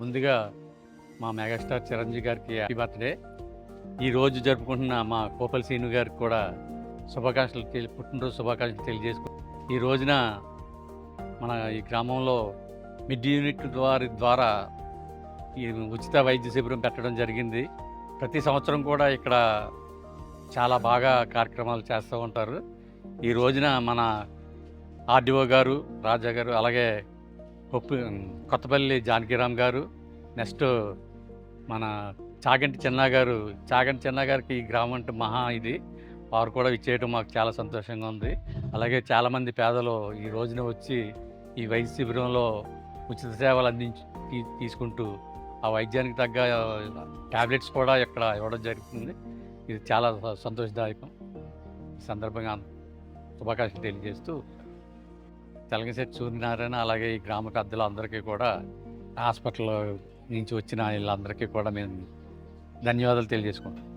ముందుగా మా మెగాస్టార్ చిరంజీవి గారికి హ్యాపీ బర్త్‌డే. ఈరోజు జరుపుకుంటున్న మా కోపల్ సీను గారికి కూడా పుట్టినరోజు శుభాకాంక్షలు తెలియజేసుకు ఈ రోజున మన ఈ గ్రామంలో మిడ్ యూనిట్ ద్వారా ఈ ఉచిత వైద్య శిబిరం పెట్టడం జరిగింది. ప్రతి సంవత్సరం కూడా ఇక్కడ చాలా బాగా కార్యక్రమాలు చేస్తూ ఉంటారు. ఈ రోజున మన ఆర్‌డీఓ గారు, రాజా గారు, అలాగే కొత్తపల్లి జానకిరామ్ గారు, నెక్స్ట్ మన చాగంటి చిన్న గారికి ఈ గ్రామం అంటే మహా ఇది. వారు కూడా ఇచ్చేయటం మాకు చాలా సంతోషంగా ఉంది. అలాగే చాలామంది పేదలు ఈ రోజున వచ్చి ఈ వైద్య శిబిరంలో ఉచిత సేవలు తీసుకుంటూ ఆ వైద్యానికి తగ్గ టాబ్లెట్స్ కూడా ఇక్కడ ఇవ్వడం జరుగుతుంది. ఇది చాలా సంతోషదాయకం. ఈ సందర్భంగా శుభాకాంక్షలు తెలియజేస్తూ తెలగశెట్టి సూర్యనారాయణ, అలాగే ఈ గ్రామ పెద్దలు అందరికీ కూడా, హాస్పిటల్ నుంచి వచ్చిన వీళ్ళందరికీ కూడా మేము ధన్యవాదాలు తెలియజేసుకుంటాం.